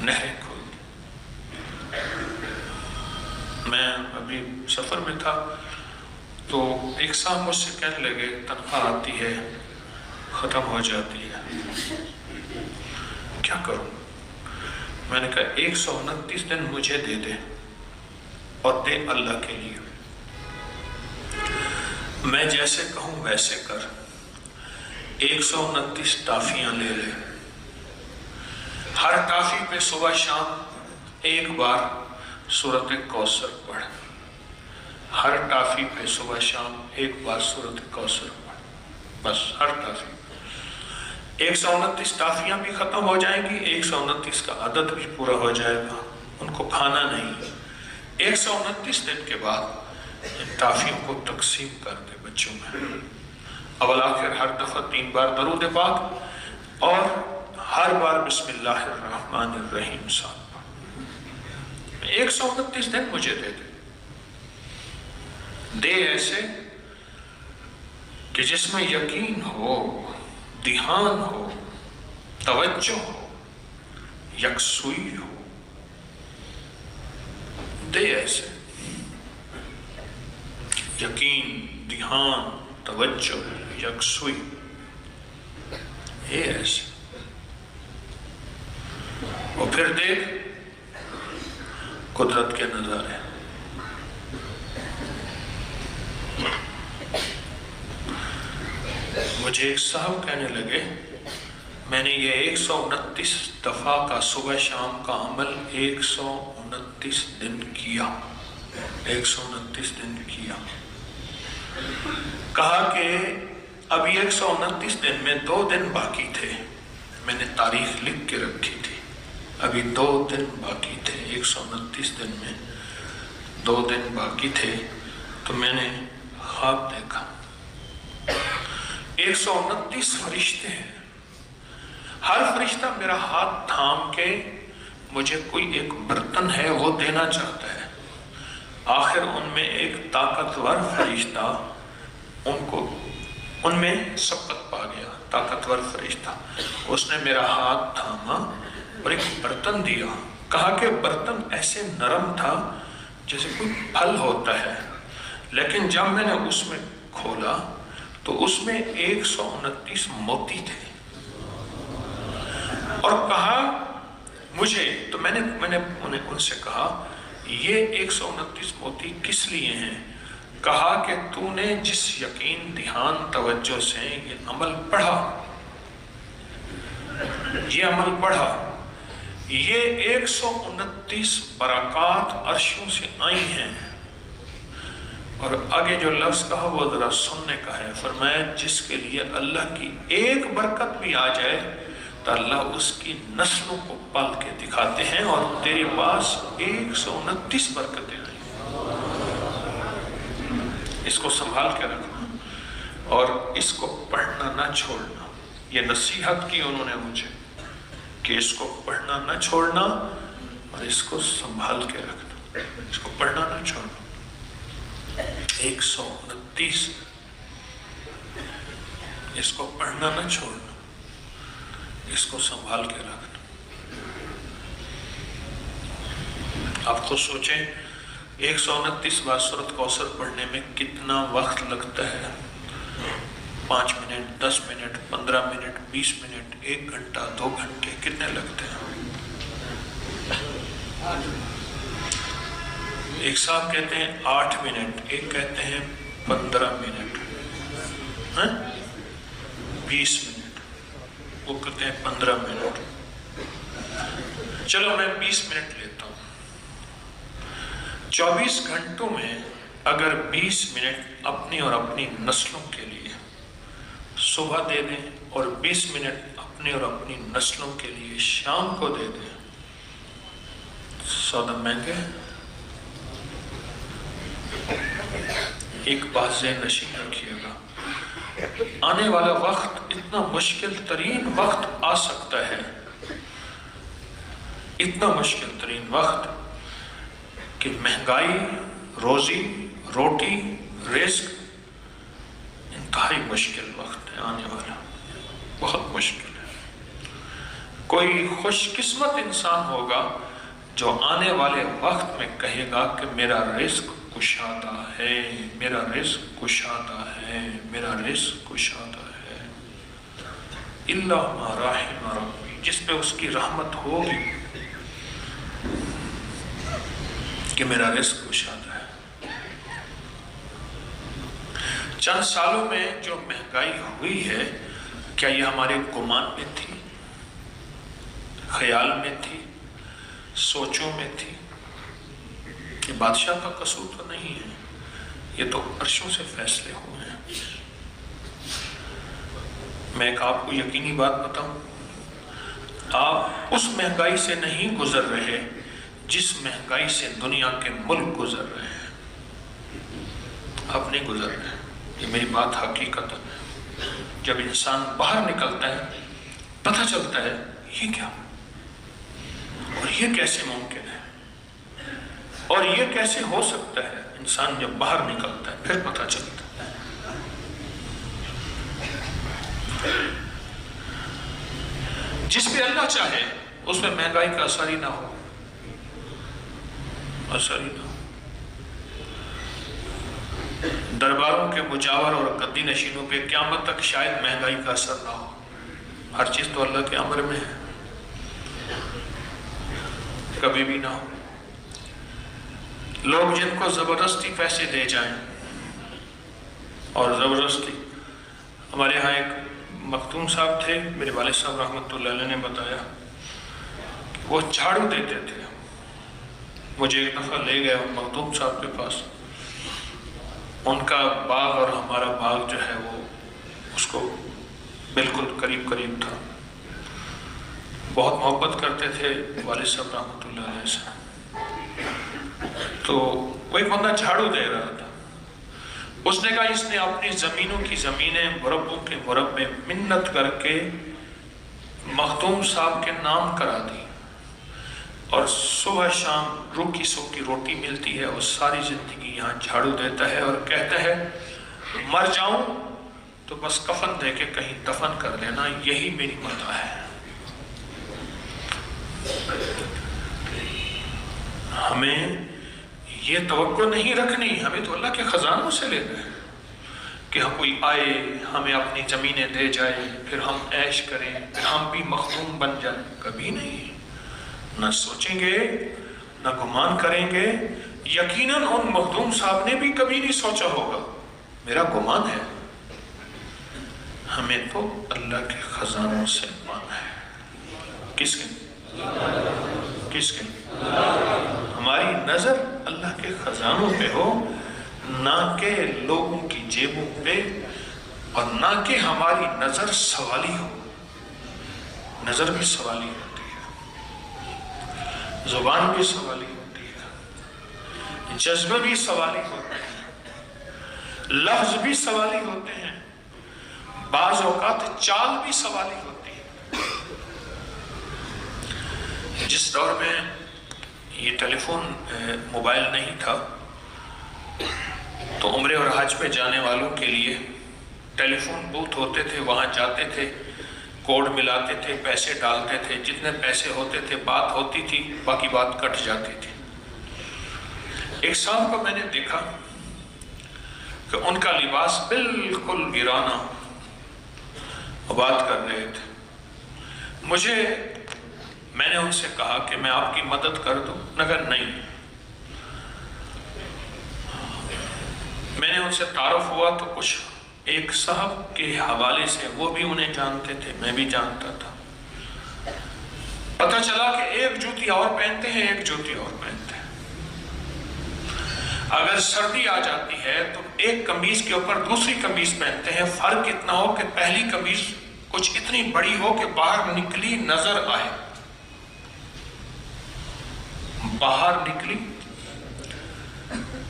نہریں کھول دی۔ میں ابھی سفر میں تھا تو ایک صاحب مجھ سے کہنے لگے تنخواہ آتی ہے ختم ہو جاتی ہے، کیا کروں؟ میں نے کہا 129 دن مجھے دے دے اور دے اللہ کے لیے، میں جیسے کہوں ویسے کر، 129 ٹافیاں لے لے، ہر ٹافی پہ صبح شام ایک بار سورۃ کوثر پڑھ، ہر ٹافی پہ صبح شام ایک بار سورۃ کوثر پڑھ، بس ہر ٹافی۔ 129 ٹافیاں بھی ختم ہو جائیں گی، 129 کا عدد بھی پورا ہو جائے گا، ان کو کھانا نہیں۔ 129 دن کے بعد ان ٹافیوں کو تقسیم کر دے بچوں میں، اول آخر ہر دفعہ 3 بار درود پاک اور ہر بار بسم اللہ الرحمن الرحیم ساتھ پڑھ۔ 129 دن مجھے دے دے ایسے کہ جس میں یقین ہو، دھیان ہو، توجہ ہو، یکسوئی ہو، دے ایسے یقین، دھیان، توجہ، یکسوئی، یہ ایسے، اور پھر دیکھ قدرت کے نظارے۔ مجھے ایک صاحب کہنے لگے میں نے یہ 129 دفعہ کا صبح شام کا عمل 129 دن کیا، 129 دن کیا، کہا کہ اب 129 دن میں 2 دن باقی تھے، میں نے تاریخ لکھ کے رکھی تھی، ابھی 2 دن باقی تھے، 129 دن میں 2 دن باقی تھے، تو میں نے خواب دیکھا 129 فرشتے ہیں، ہر فرشتہ میرا ہاتھ تھام کے مجھے کوئی ایک برتن ہے وہ دینا چاہتا ہے، آخر ان میں ایک طاقتور فرشتہ ان میں سبقت پا گیا، طاقتور فرشتہ، اس نے میرا ہاتھ تھاما اور ایک برتن دیا، کہا کہ برتن ایسے نرم تھا جیسے کوئی پھل ہوتا ہے، لیکن جب میں نے اس میں کھولا تو اس میں 129 موتی تھے، اور کہا مجھے، تو میں نے ان سے کہا یہ 129 موتی کس لیے ہیں؟ کہا کہ تو نے جس یقین، دھیان، توجہ سے یہ عمل پڑھا، یہ 129 برکات عرشوں سے آئی ہیں، اور آگے جو لفظ کہا وہ ذرا سننے کا ہے، فرمایا جس کے لیے اللہ کی ایک برکت بھی آ جائے تو اللہ اس کی نسلوں کو پال کے دکھاتے ہیں، اور تیرے پاس 129 برکتیں آئی، اس کو سنبھال کے رکھنا اور اس کو پڑھنا نہ چھوڑنا۔ یہ نصیحت کی انہوں نے مجھے کہ اس کو پڑھنا نہ چھوڑنا اور اس کو سنبھال کے رکھنا، اس کو پڑھنا نہ چھوڑنا۔ 129 اس کو پڑھنا نہ چھوڑنا، اس کو سنبھال کے رکھنا۔ آپ خود سوچیں 129 بار سورۃ کوثر پڑھنے میں کتنا وقت لگتا ہے؟ 5 منٹ، 10 منٹ، 15 منٹ، 20 منٹ، 1 گھنٹہ، 2 گھنٹے، کتنے لگتے ہیں؟ ایک صاحب کہتے ہیں 8 منٹ، ایک کہتے ہیں 15 منٹ، 20 منٹ، وہ کہتے ہیں 15 منٹ۔ چلو میں 20 منٹ لیتا ہوں۔ 24 گھنٹوں میں اگر 20 منٹ اپنی اور اپنی نسلوں کے لیے صبح دے دیں اور 20 منٹ اپنی اور اپنی نسلوں کے لیے شام کو دے دیں، سودا مہنگے ہیں۔ ایک بات ذہن نشین رکھیے گا، آنے والا وقت اتنا مشکل ترین وقت آ سکتا ہے، اتنا مشکل ترین وقت کہ مہنگائی، روزی روٹی، رزق، انتہائی مشکل وقت ہے آنے والا، بہت مشکل ہے۔ کوئی خوش قسمت انسان ہوگا جو آنے والے وقت میں کہے گا کہ میرا رزق کشادہ ہے، میرا رزق کشادہ ہے، میرا رزق کشادہ ہے۔ الا ما رحم ربی، جس پہ اس کی رحمت ہوگی کہ میرا رزق کشادہ ہے۔ چند سالوں میں جو مہنگائی ہوئی ہے، کیا یہ ہمارے گمان میں تھی، خیال میں تھی، سوچوں میں تھی؟ یہ بادشاہ کا قصور تو نہیں ہے، یہ تو عرشوں سے فیصلے ہوئے ہیں۔ میں ایک آپ کو یقینی بات بتاؤں، آپ اس مہنگائی سے نہیں گزر رہے جس مہنگائی سے دنیا کے ملک گزر رہے ہیں، آپ نہیں گزر رہے۔ یہ میری بات حقیقت ہے۔ جب انسان باہر نکلتا ہے پتہ چلتا ہے یہ کیا اور یہ کیسے ممکن ہے اور یہ کیسے ہو سکتا ہے۔ انسان جب باہر نکلتا ہے پھر پتہ چلتا ہے۔ جس پہ اللہ چاہے اس میں مہنگائی کا اثر ہی نہ ہو، اثر ہی نہ ہو۔ درباروں کے مجاور اور گدی نشینوں پہ قیامت تک شاید مہنگائی کا اثر نہ ہو، ہر چیز تو اللہ کے امر میں ہے، کبھی بھی نہ ہو۔ لوگ جن کو زبردستی پیسے دے جائیں اور زبردستی، ہمارے ہاں ایک مختوم صاحب تھے، میرے والد صاحب رحمۃ اللہ علیہ نے بتایا، وہ جھاڑو دیتے تھے۔ مجھے ایک دفعہ لے گیا مختوم صاحب کے پاس، ان کا باغ اور ہمارا باغ جو ہے وہ اس کو بالکل قریب قریب تھا، بہت محبت کرتے تھے والد صاحب رحمۃ اللہ علیہ سے۔ تو وہ ایک بندہ جھاڑو دے رہا تھا، اس نے کہا اس نے اپنی زمینوں کی زمینیں مربوں کے مربے منت کر کے مختوم صاحب کے نام کرا دی، اور صبح شام روکی سوکی روٹی ملتی ہے، اور ساری زندگی یہاں جھاڑو دیتا ہے اور کہتا ہے مر جاؤں تو بس کفن دے کے کہیں دفن کر دینا، یہی میری متا ہے۔ ہمیں یہ توقع نہیں رکھنی، ہمیں تو اللہ کے خزانوں سے لینا ہے کہ ہم کوئی آئے ہمیں اپنی زمینیں دے جائے، پھر ہم عیش کریں، پھر ہم بھی مخدوم بن جائیں۔ کبھی نہیں، نہ سوچیں گے نہ گمان کریں گے۔ یقیناً ان مخدوم صاحب نے بھی کبھی نہیں سوچا ہوگا، میرا گمان ہے۔ ہمیں تو اللہ کے خزانوں سے مانا ہے۔ کس کے؟ کس کے؟ ہماری نظر اللہ کے خزانوں پہ ہو، نہ کہ لوگوں کی جیبوں پہ، اور نہ کہ ہماری نظر سوالی ہو۔ نظر بھی سوالی ہوتی ہے، زبان بھی سوالی ہوتی ہے، جذبے بھی سوالی ہوتے ہیں، لفظ بھی سوالی ہوتے ہیں، بعض اوقات چال بھی سوالی ہوتی ہے۔ جس دور میں یہ ٹیلی فون موبائل نہیں تھا تو عمرے اور حج پہ جانے والوں کے لیے ٹیلی فون بوتھ ہوتے تھے، وہاں جاتے تھے، کوڈ ملاتے تھے، پیسے ڈالتے تھے، جتنے پیسے ہوتے تھے بات ہوتی تھی، باقی بات کٹ جاتی تھی۔ ایک صاحب کو میں نے دیکھا کہ ان کا لباس بالکل ویرانہ، بات کر رہے تھے۔ میں نے ان سے کہا کہ میں آپ کی مدد کر دوں، مگر نہیں۔ میں نے ان سے تعارف ہوا تو کچھ ایک صاحب کے حوالے سے، وہ بھی انہیں جانتے تھے، میں بھی جانتا تھا۔ پتہ چلا کہ ایک جوتی اور پہنتے ہیں، ایک جوتی اور پہنتے ہیں۔ اگر سردی آ جاتی ہے تو ایک قمیض کے اوپر دوسری قمیض پہنتے ہیں، فرق اتنا ہو کہ پہلی قمیض کچھ اتنی بڑی ہو کہ باہر نکلی نظر آئے، باہر نکلی۔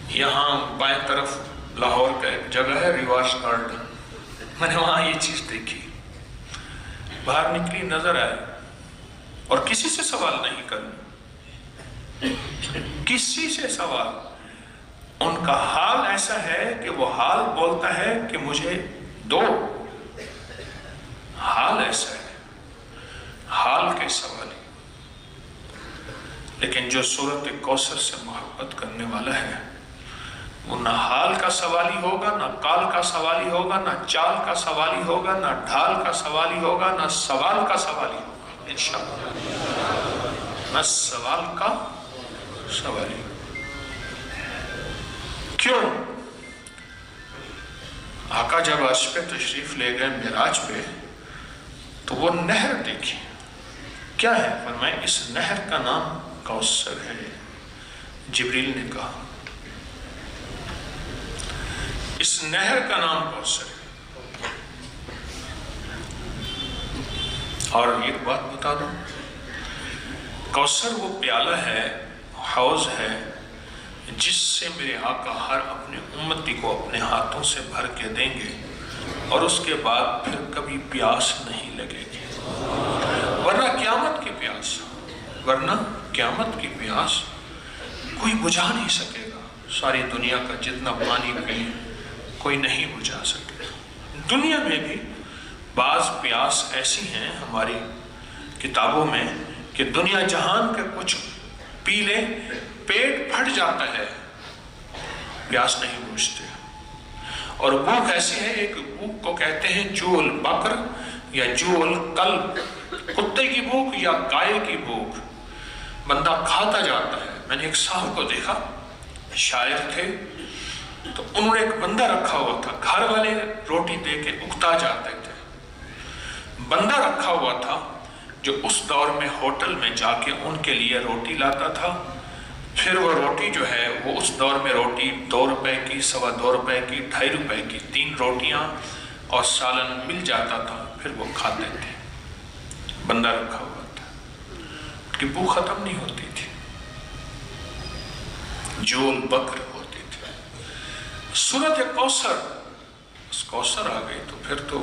یہاں بائیں طرف لاہور کا ایک جگہ ہے ریورس گارڈن، میں نے وہاں یہ چیز دیکھی، باہر نکلی نظر آئے، اور کسی سے سوال نہیں کرنا، کسی سے سوال۔ ان کا حال ایسا ہے کہ وہ حال بولتا ہے کہ مجھے دو، حال ایسا ہے، حال حال کے سوالی، لیکن جو سورت کوثر سے محبت کرنے والا ہے وہ نہ حال کا سوالی ہوگا، نہ قال کا سوالی ہوگا، نہ چال کا سوالی ہوگا، نہ ڈھال کا سوالی ہوگا، نہ سوال کا سوالی ہوگا انشاءاللہ، نہ سوال کا سوالی۔ کیوں؟ آقا جب عرش پہ تشریف لے گئے معراج پہ تو وہ نہر دیکھی، کیا ہے؟ فرمائے اس نہر کا نام کوثر ہے۔ جبریل نے کہا اس نہر کا نام کوثر ہے۔ اور ایک بات بتا دوں، کوثر وہ پیالہ ہے، حوض ہے، جس سے میرے آقا ہر اپنے امتی کو اپنے ہاتھوں سے بھر کے دیں گے، اور اس کے بعد پھر کبھی پیاس نہیں لگے گی، ورنہ قیامت کی پیاس، ورنہ قیامت کی پیاس کوئی بجھا نہیں سکے گا۔ ساری دنیا کا جتنا پانی پئیں کوئی نہیں بجھا سکے۔ دنیا میں بھی بعض پیاس ایسی ہیں ہماری کتابوں میں کہ دنیا جہان کے کچھ پی لے پیٹ پھٹ جاتا ہے، پیاس نہیں بجھتے۔ اور بھوک ایسی ہے، ایک بھوک کو کہتے ہیں جو البقر یا جو القلب، کتے کی بھوک یا گائے کی بھوک، بندہ کھاتا جاتا ہے۔ میں نے ایک صاحب کو دیکھا، شاعر تھے، تو انہوں نے ایک بندہ رکھا ہوا تھا، گھر والے روٹی دے کے اکتا جاتے تھے، بندہ رکھا ہوا تھا جو اس دور میں ہوٹل میں جا کے ان کے لیے روٹی لاتا تھا، پھر وہ روٹی جو ہے وہ اس دور میں روٹی 2 روپے کی، 2.25 روپے کی، 2.5 روپے کی 3 روٹیاں اور سالن مل جاتا تھا، پھر وہ کھاتے تھے۔ بندہ رکھا ہوا تھا، ان کی بھوک ختم نہیں ہوتی تھی، جو البقر ہوتی تھی۔ سورت کوثر، اس کوثر آ گئی تو پھر تو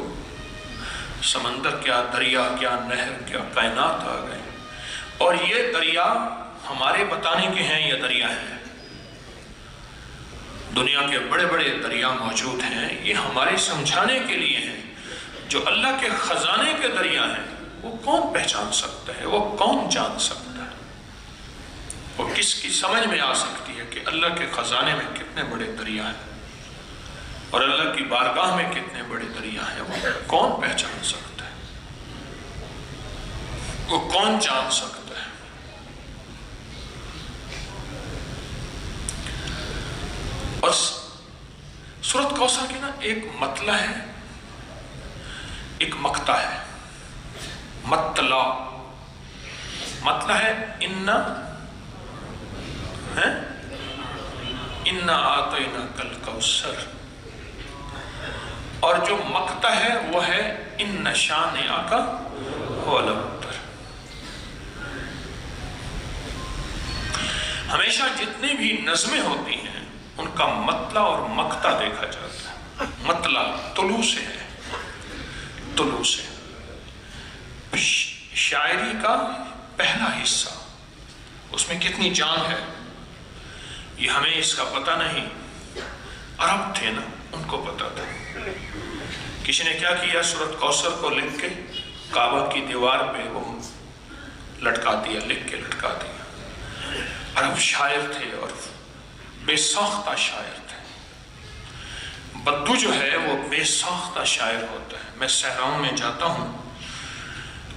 سمندر کیا، دریا کیا، نہر کیا، کائنات آ گئے۔ اور یہ دریا ہمارے بتانے کے ہیں، یہ دریا ہیں، دنیا کے بڑے بڑے دریا موجود ہیں، یہ ہمارے سمجھانے کے لیے ہیں۔ جو اللہ کے خزانے کے دریا ہیں وہ کون پہچان سکتا ہے، وہ کون جان سکتا ہے؟ وہ کس کی سمجھ میں آ سکتی ہے کہ اللہ کے خزانے میں کتنے بڑے دریا ہیں اور اللہ کی بارگاہ میں کتنے بڑے دریا ہیں؟ وہ کون پہچان سکتا ہے، وہ کون جان سکتا ہے؟ اور سورت کوثر کی نا ایک مطلع ہے، ایک مقطع ہے، مطلع، مطلع ہے اِنَّا آتَيْنَاكَ الْكَوْثَرَ، اور جو مقطع ہے وہ ہے اِنَّ شَانِئَكَ هُوَ الْأَبْتَرُ۔ ہمیشہ جتنے بھی نظمیں ہوتی ہیں ان کا مطلع اور مقطع دیکھا جاتا ہے۔ مطلع طلوع سے ہے، طلوع سے، شاعری کا پہلا حصہ، اس میں کتنی جان ہے یہ ہمیں اس کا پتہ نہیں، عرب تھے نا، ان کو پتہ تھا۔ کسی نے کیا کیا، سورت کوثر کو لکھ کے کعبہ کی دیوار پہ وہ لٹکا دیا، لکھ کے لٹکا دیا۔ عرب شاعر تھے اور بے ساختہ شاعر تھے۔ بدو جو ہے وہ بے ساختہ شاعر ہوتا ہے۔ میں صحراؤں میں جاتا ہوں،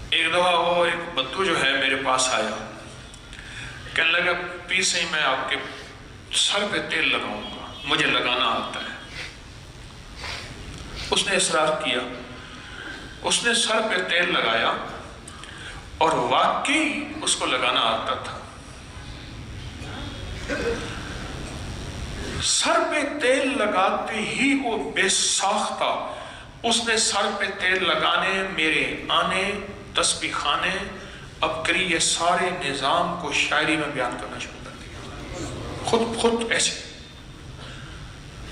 ایک دفعہ وہ ایک بدو جو ہے میرے پاس آیا، کہنے لگا پیر صحیح میں آپ کے سر پہ تیل لگاؤں گا، مجھے لگانا آتا ہے۔ اس نے اصرار کیا، اس نے سر پہ تیل لگایا اور واقعی اس کو لگانا آتا تھا۔ سر پہ تیل لگاتے ہی وہ بے ساختہ، اس نے سر پہ تیل لگانے، میرے آنے، تسبیح خانے، اب کری یہ سارے نظام کو شاعری میں بیان کرنا شروع کر دیا، خود ایسے۔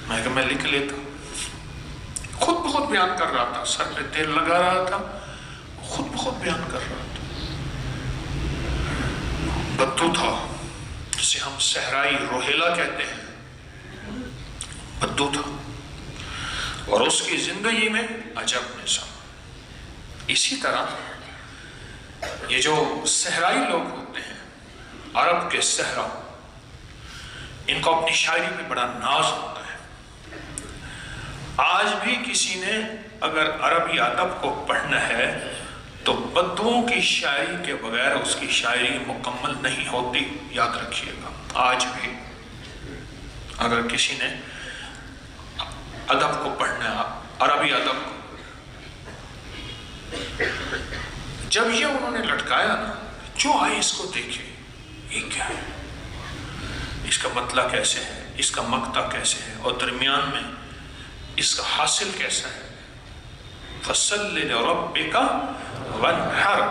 میں کہا میں لکھ لیتا، خود بخود بیان کر رہا تھا، سر پہ تیل لگا رہا تھا، خود بخود بیان کر رہا تھا۔ بدو تھا، جسے ہم صحرائی روہیلا کہتے ہیں، بدو تھا، اور اس کی زندگی میں عجب نظام۔ اسی طرح یہ جو صحرائی لوگ ہوتے ہیں، عرب کے صحرا، ان کو اپنی شاعری پہ بڑا ناز ہوتا ہے۔ آج بھی کسی نے اگر عربی ادب کو پڑھنا ہے تو بدوؤں کی شاعری کے بغیر اس کی شاعری مکمل نہیں ہوتی، یاد رکھیے گا۔ آج بھی اگر کسی نے ادب کو پڑھنا ہے، عربی ادب کو، جب یہ انہوں نے لٹکایا نا، جو آئے اس کو دیکھے، یہ کیا ہے، اس کا مطلع کیسے ہے، اس کا مقطع کیسے ہے، اور درمیان میں اس کا حاصل کیسا ہے۔ فَصَلِّ لِرَبِّكَ وَانْحَرْ،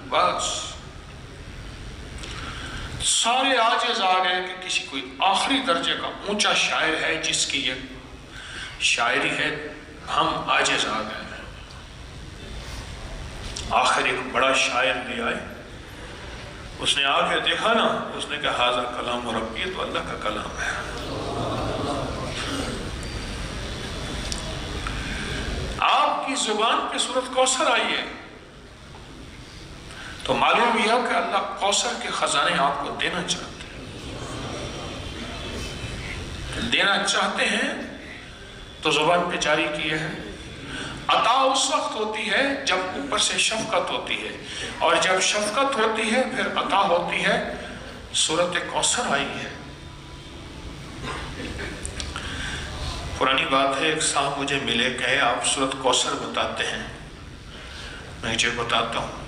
بس سارے عاجز آ گئے کہ کسی کوئی آخری درجے کا اونچا شاعر ہے جس کی یہ شاعری ہے، ہم عاجز آ گئے۔ آخر ایک بڑا شاعر بھی آئے، اس نے آ کے دیکھا نا، اس نے کہا ھذا کلام ربی، تو اللہ کا کلام ہے۔ آپ کی زبان پہ سورۃ کوثر آئی ہے تو معلوم یہ کہ اللہ کوثر کے خزانے آپ کو دینا چاہتے ہیں تو زبان پہ جاری کیے ہیں۔ عطا اس وقت ہوتی ہے جب اوپر سے شفقت ہوتی ہے، اور جب شفقت ہوتی ہے پھر عطا ہوتی ہے۔ سورۃ کوثر آئی ہے۔ پرانی بات ہے، ایک صاحب مجھے ملے، کہے آپ سورۃ کوثر بتاتے ہیں، میں جو بتاتا ہوں۔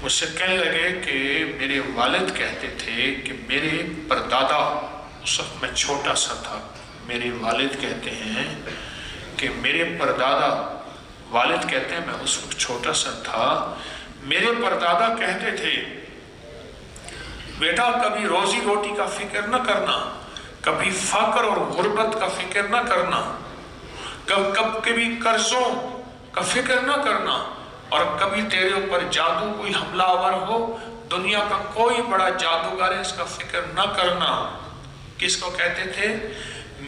مجھ سے کہنے لگے کہ میرے والد کہتے تھے کہ میرے پردادا، اس وقت میں چھوٹا سا تھا، میرے والد کہتے ہیں کہ میرے پردادا، والد کہتے ہیں میں اس وقت چھوٹا سا تھا، میرے پردادا کہتے تھے بیٹا کبھی روزی روٹی کا فکر نہ کرنا، کبھی فقر اور غربت کا فکر نہ کرنا، کبھی قرضوں کا فکر نہ کرنا، اور کبھی تیرے اوپر جادو کوئی حملہ آور ہو، دنیا کا کوئی بڑا جادوگر ہے، اس کا فکر نہ کرنا۔ کس کو کہتے تھے؟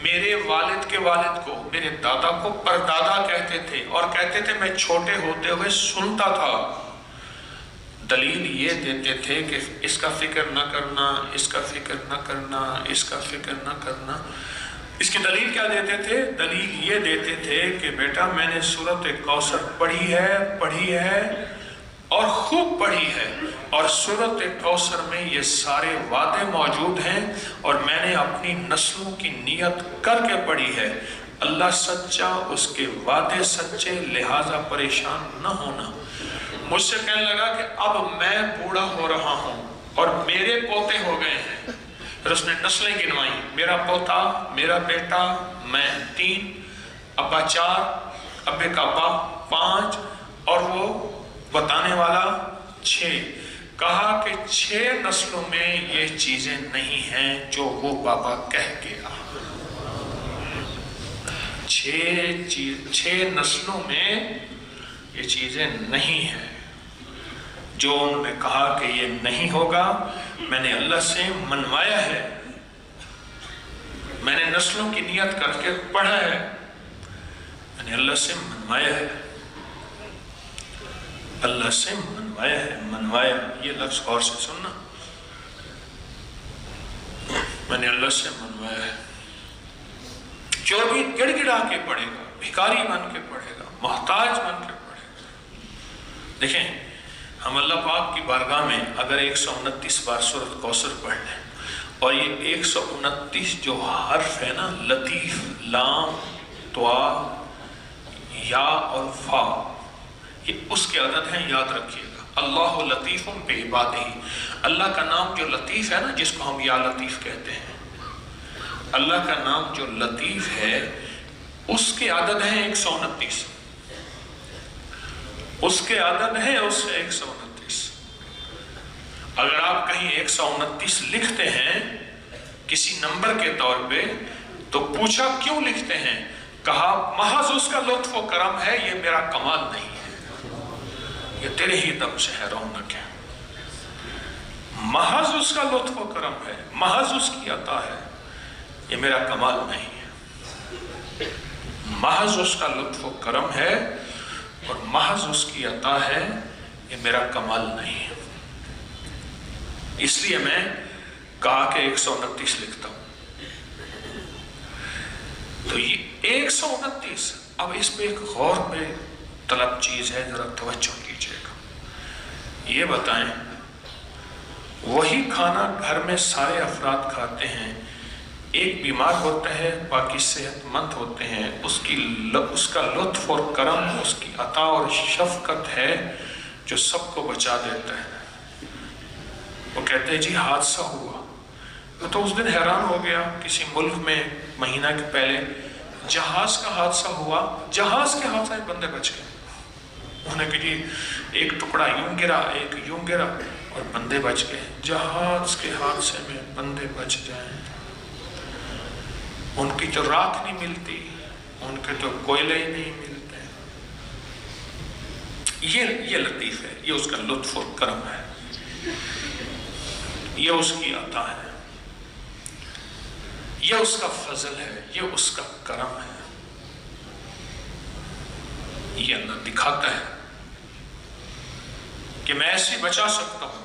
میرے والد کے والد کو، میرے دادا کو پردادا کہتے تھے، اور کہتے تھے میں چھوٹے ہوتے ہوئے سنتا تھا۔ دلیل یہ دیتے تھے کہ اس کا فکر نہ کرنا، اس کا فکر نہ کرنا، اس کا فکر نہ کرنا۔ اس کی دلیل کیا دیتے تھے؟ دلیل یہ دیتے تھے کہ بیٹا میں نے سورۃ کوثر پڑھی ہے اور خوب پڑھی ہے، اور سورۃ کوثر میں یہ سارے وعدے موجود ہیں، اور میں نے اپنی نسلوں کی نیت کر کے پڑھی ہے۔ اللہ سچا، اس کے وعدے سچے، لہٰذا پریشان نہ ہونا۔ مجھ سے کہنے لگا کہ اب میں بوڑھا ہو رہا ہوں اور میرے پوتے ہو گئے ہیں۔ پھر اس نے نسلیں گنوائیں، میرا پوتا، میرا بیٹا، میں 3، ابا 4، ابے کا ابا 5، اور وہ بتانے والا 6۔ کہا کہ 6 نسلوں میں یہ چیزیں نہیں ہیں جو وہ بابا کہہ گیا۔ 6 نسلوں میں یہ چیزیں نہیں ہیں جو انہوں نے کہا کہ یہ نہیں ہوگا۔ میں نے اللہ سے منوایا ہے، میں نے نسلوں کی نیت کر کے پڑھا ہے، میں نے اللہ سے منوایا ہے، اللہ سے منوایا ہے۔ منوایا، یہ لفظ غور سے سننا، میں نے اللہ سے منوایا ہے۔ جو بھی گڑ گڑا کے پڑھے گا، بھکاری بن کے پڑھے گا، محتاج بن کے پڑھے گا۔ دیکھیں، ہم اللہ پاک کی بارگاہ میں اگر 129 بار سورۃ کوثر پڑھ لیں، اور یہ 129 جو حرف ہے نا، لطیف، لام، طوا، یا اور فا، یہ اس کے عدد ہیں، یاد رکھیے گا۔ اللہ لطیف بعبادہ، اللہ کا نام جو لطیف ہے نا، جس کو ہم یا لطیف کہتے ہیں، اللہ کا نام جو لطیف ہے اس کے عدد ہیں 129، اس کے عدد ہیں اس سے 129۔ اگر آپ کہیں 129 لکھتے ہیں کسی نمبر کے طور پہ تو پوچھا کیوں لکھتے ہیں؟ کہا محض اس کا لطف و کرم ہے، یہ میرا کمال نہیں ہے، یہ تیرے ہی دم سے ہے، رونق ہے۔ محض اس کا لطف و کرم ہے، محض اس کی عطا ہے، یہ میرا کمال نہیں ہے۔ محض اس کا لطف و کرم ہے اور محض اس کی عطا ہے، یہ میرا کمال نہیں ہے، اس لیے میں کہا کہ 129 لکھتا ہوں۔ تو یہ 129، اب اس پہ ایک غور پہ طلب چیز ہے، ذرا توجہ کیجئے گا۔ یہ بتائیں، وہی کھانا گھر میں سارے افراد کھاتے ہیں، ایک بیمار ہوتا ہے، باقی صحت مند ہوتے ہیں، اس کا لطف اور کرم، اس کی عطا اور شفقت ہے جو سب کو بچا دیتا ہے۔ وہ کہتے ہیں جی حادثہ ہوا، تو اس دن حیران ہو گیا، کسی ملک میں مہینہ کے پہلے جہاز کا حادثہ ہوا، جہاز کے حادثہ میں بندے بچ گئے۔ انہوں نے کہ جی ایک ٹکڑا یوں گرا، ایک یوں گرا اور بندے بچ گئے۔ جہاز کے حادثے میں بندے بچ جائیں، ان کی تو راکھ نہیں ملتی، ان کے تو کوئلے ہی نہیں ملتے۔ یہ لطیف ہے، یہ اس کا لطف اور کرم ہے، یہ اس کی عطا ہے، یہ اس کا فضل ہے، یہ اس کا کرم ہے۔ یہ اللہ دکھاتا ہے کہ میں ایسے بچا سکتا ہوں،